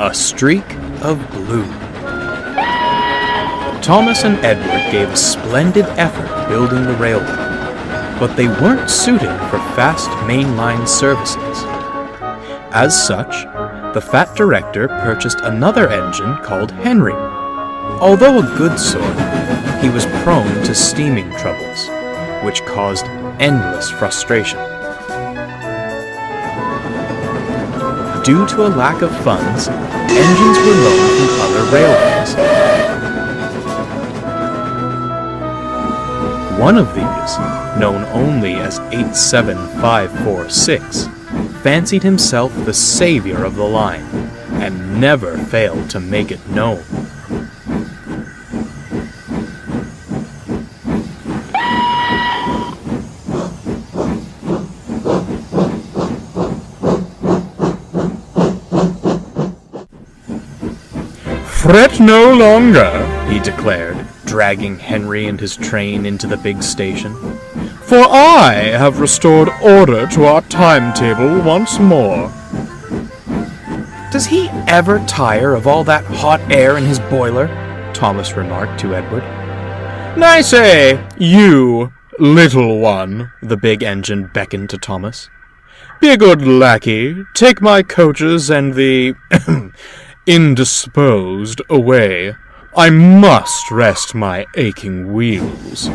A streak of blue. Thomas and Edward gave a splendid effort building the railway, but they weren't suited for fast mainline services. As such, the fat director purchased another engine called Henry. Although a good sort, he was prone to steaming troubles, which caused endless frustration. Due to a lack of funds, engines were loaned from other railways. One of these, known only as 87546, fancied himself the savior of the line, and never failed to make it known. "Fret no longer," he declared, dragging Henry and his train into the big station. "For I have restored order to our timetable once more." "Does he ever tire of all that hot air in his boiler?" Thomas remarked to Edward. "I say, you, little one," the big engine beckoned to Thomas. "Be a good lackey, take my coaches and the indisposed away. I must rest my aching wheels."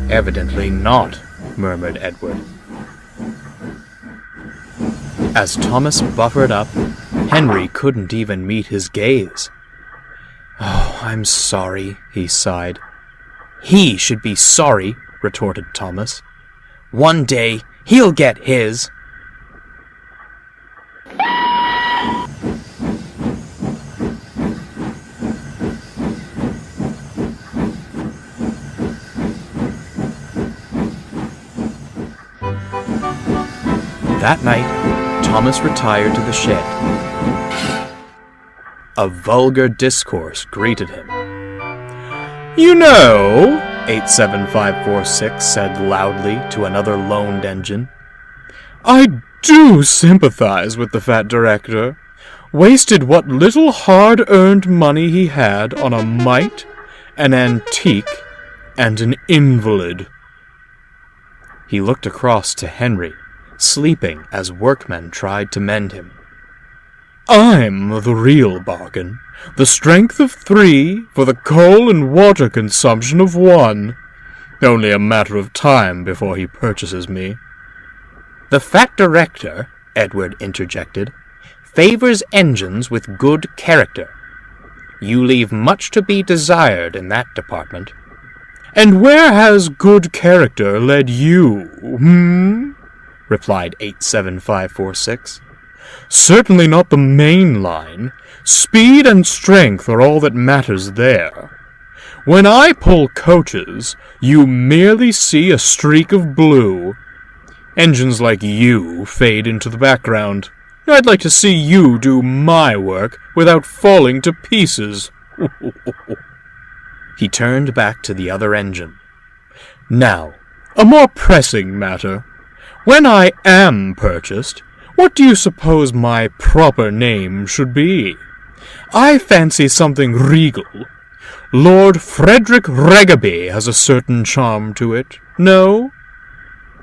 "Evidently not," murmured Edward. As Thomas buffered up, Henry couldn't even meet his gaze. "Oh, I'm sorry," he sighed. "He should be sorry," retorted Thomas. "One day, he'll get his." That night, Thomas retired to the shed. A vulgar discourse greeted him. "You know," 87546 said loudly to another loaned engine, "I do sympathize with the fat director. Wasted what little hard-earned money he had on a mite, an antique, and an invalid." He looked across to Henry, sleeping as workmen tried to mend him. "I'm the real bargain. The strength of 3 for the coal and water consumption of 1. Only a matter of time before he purchases me." "The fat director," Edward interjected, "favors engines with good character. You leave much to be desired in that department." "And where has good character led you, replied 87546. "Certainly not the main line. Speed and strength are all that matters there. When I pull coaches, you merely see a streak of blue. Engines like you fade into the background. I'd like to see you do my work without falling to pieces." He turned back to the other engine. "Now, a more pressing matter. When I am purchased, what do you suppose my proper name should be? I fancy something regal. Lord Frederick Regaby has a certain charm to it. No?"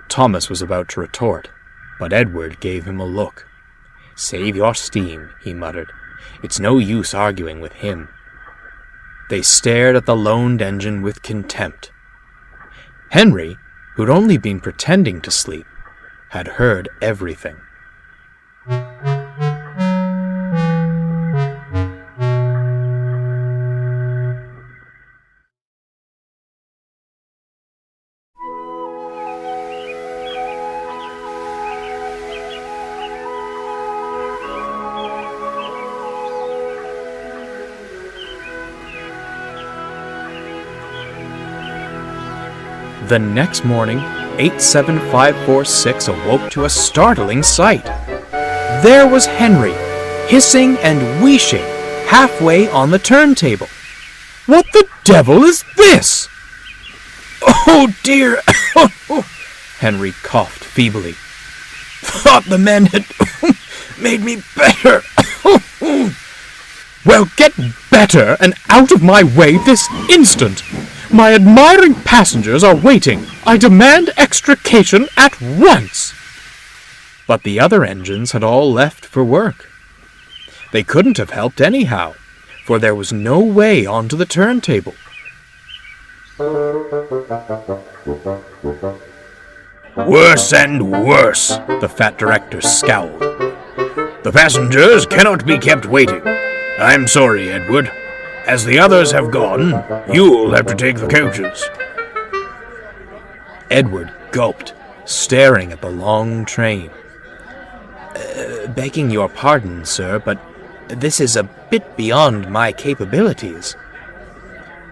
Thomas was about to retort, but Edward gave him a look. "Save your steam," he muttered. "It's no use arguing with him." They stared at the loaned engine with contempt. Henry, who'd only been pretending to sleep, had heard everything. The next morning, 87546 awoke to a startling sight. There was Henry, hissing and wheezing halfway on the turntable. "What the devil is this?" "Oh dear! Henry coughed feebly. Thought the men had made me better. Well, get better and out of my way this instant. My admiring passengers are waiting. I demand extrication at once. But the other engines had all left for work. They couldn't have helped anyhow, for there was no way onto the turntable. Worse and worse, the fat director scowled. The passengers cannot be kept waiting. I'm sorry, Edward. As the others have gone, you'll have to take the coaches. Edward gulped, staring at the long train. Begging your pardon, sir, but this is a bit beyond my capabilities.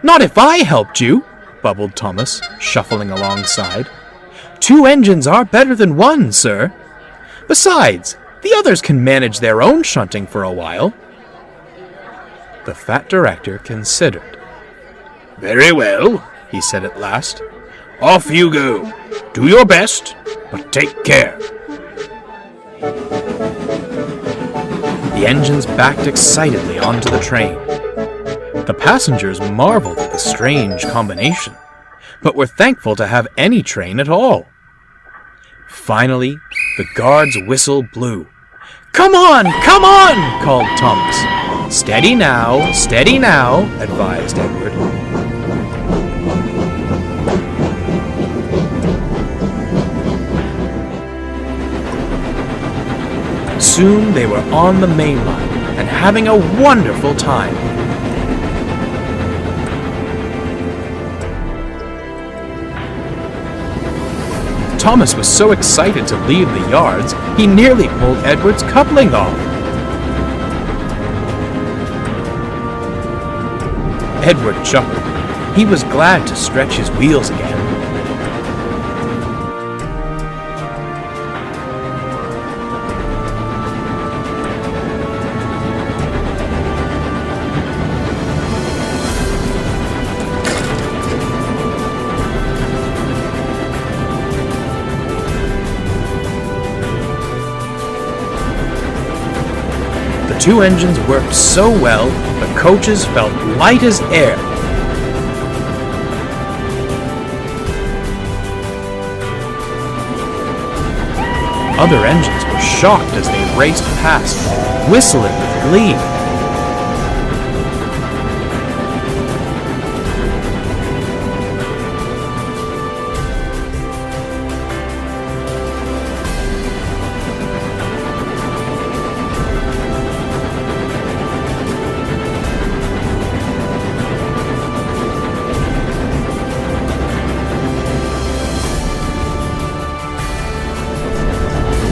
Not if I helped you, bubbled Thomas, shuffling alongside. 2 engines are better than 1, sir. Besides, the others can manage their own shunting for a while. The fat director considered. Very well, he said at last. Off you go. Do your best, but take care. The engines backed excitedly onto the train. The passengers marveled at the strange combination, but were thankful to have any train at all. Finally, the guard's whistle blew. Come on, called Thomas. Steady now, advised Edward. Soon they were on the main line and having a wonderful time. Thomas was so excited to leave the yards, he nearly pulled Edward's coupling off. Edward chuckled. He was glad to stretch his wheels again. The 2 engines worked so well, the coaches felt light as air. Other engines were shocked as they raced past, whistling with glee.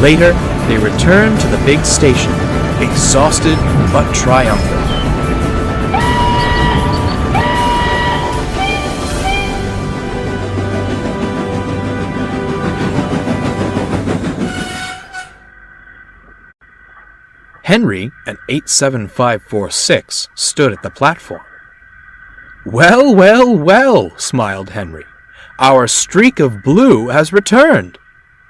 Later, they returned to the big station, exhausted but triumphant. Henry and 87546 stood at the platform. Well, smiled Henry. Our streak of blue has returned.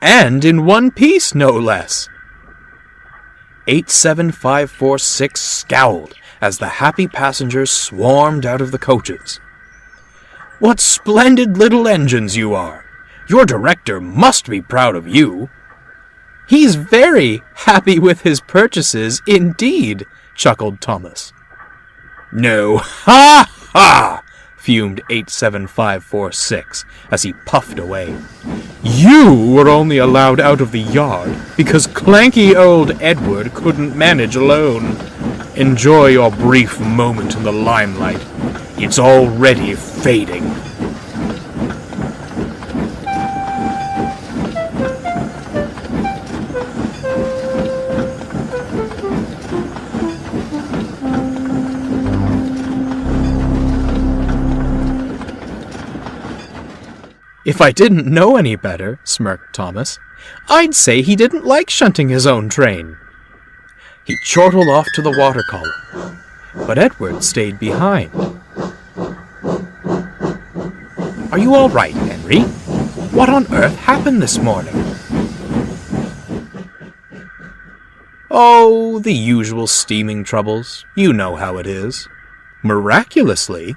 And in one piece, no less. 87546 scowled as the happy passengers swarmed out of the coaches. What splendid little engines you are! Your director must be proud of you. He's very happy with his purchases indeed, chuckled Thomas. No, ha ha! Fumed 87546 as he puffed away. You were only allowed out of the yard because clanky old Edward couldn't manage alone. Enjoy your brief moment in the limelight. It's already fading. If I didn't know any better, smirked Thomas, I'd say he didn't like shunting his own train. He chortled off to the water column, but Edward stayed behind. Are you all right, Henry? What on earth happened this morning? Oh, the usual steaming troubles. You know how it is. Miraculously,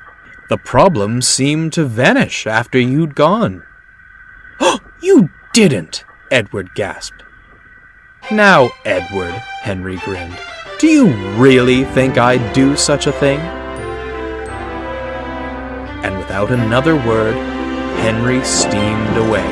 the problem seemed to vanish after you'd gone. Oh, you didn't! Edward gasped. Now, Edward, Henry grinned, do you really think I'd do such a thing? And without another word, Henry steamed away.